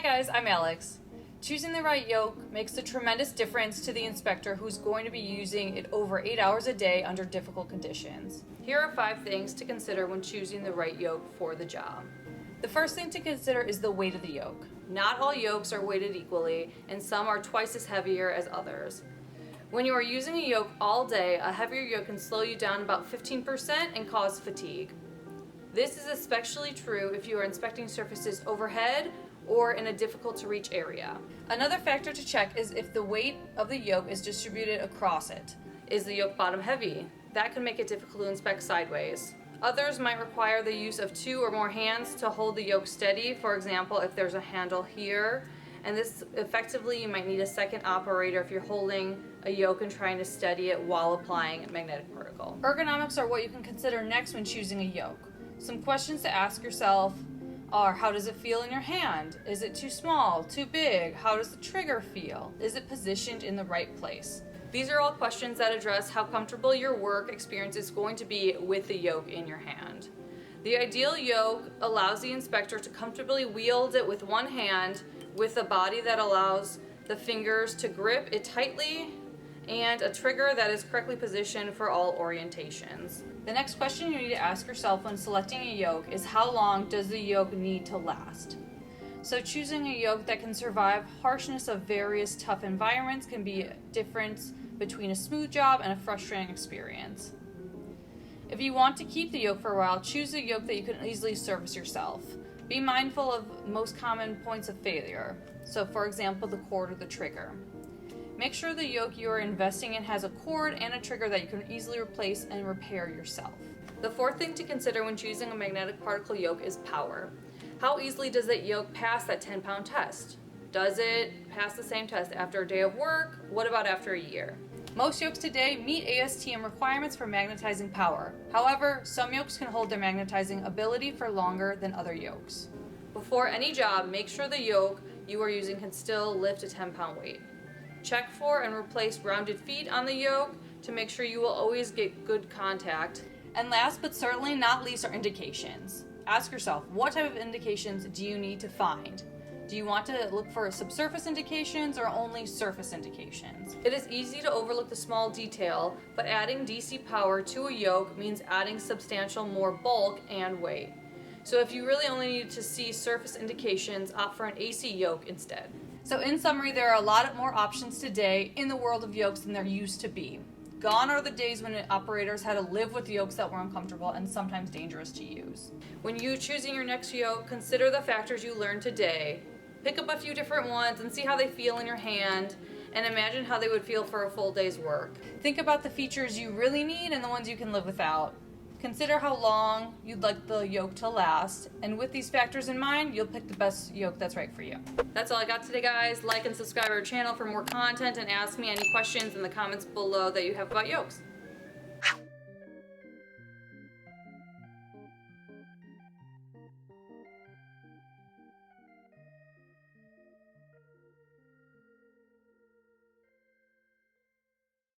guys, I'm Alex. Choosing the right yoke makes a tremendous difference to the inspector who's going to be using it over 8 hours a day under difficult conditions. Here are 5 things to consider when choosing the right yoke for the job. The first thing to consider is the weight of the yoke. Not all yokes are weighted equally, and some are twice as heavier as others. When you are using a yoke all day, a heavier yoke can slow you down about 15% and cause fatigue. This is especially true if you are inspecting surfaces overhead or in a difficult to reach area. Another factor to check is if the weight of the yoke is distributed across it. Is the yoke bottom heavy? That can make it difficult to inspect sideways. Others might require the use of 2 or more hands to hold the yoke steady. For example, if there's a handle here, and this effectively you might need a second operator if you're holding a yoke and trying to steady it while applying a magnetic particle. Ergonomics are what you can consider next when choosing a yoke. Some questions to ask yourself are: how does it feel in your hand? Is it too small, too big? How does the trigger feel? Is it positioned in the right place? These are all questions that address how comfortable your work experience is going to be with the yoke in your hand. The ideal yoke allows the inspector to comfortably wield it with one hand with a body that allows the fingers to grip it tightly and a trigger that is correctly positioned for all orientations. The next question you need to ask yourself when selecting a yoke is: how long does the yoke need to last? So choosing a yoke that can survive harshness of various tough environments can be a difference between a smooth job and a frustrating experience. If you want to keep the yoke for a while, choose a yoke that you can easily service yourself. Be mindful of most common points of failure. So for example, the cord or the trigger. Make sure the yoke you are investing in has a cord and a trigger that you can easily replace and repair yourself. The fourth thing to consider when choosing a magnetic particle yoke is power. How easily does that yoke pass that 10-pound test? Does it pass the same test after a day of work? What about after a year? Most yokes today meet ASTM requirements for magnetizing power. However, some yokes can hold their magnetizing ability for longer than other yokes. Before any job, make sure the yoke you are using can still lift a 10-pound weight. Check for and replace rounded feet on the yoke to make sure you will always get good contact. And last but certainly not least are indications. Ask yourself, what type of indications do you need to find? Do you want to look for subsurface indications or only surface indications? It is easy to overlook the small detail, but adding DC power to a yoke means adding substantial more bulk and weight. So if you really only need to see surface indications, opt for an AC yoke instead. So in summary, there are a lot more options today in the world of yokes than there used to be. Gone are the days when operators had to live with yokes that were uncomfortable and sometimes dangerous to use. When you choosing your next yoke, consider the factors you learned today. Pick up a few different ones and see how they feel in your hand, and imagine how they would feel for a full day's work. Think about the features you really need and the ones you can live without. Consider how long you'd like the yoke to last, and with these factors in mind, you'll pick the best yoke that's right for you. That's all I got today, guys. Like and subscribe our channel for more content, and ask me any questions in the comments below that you have about yokes.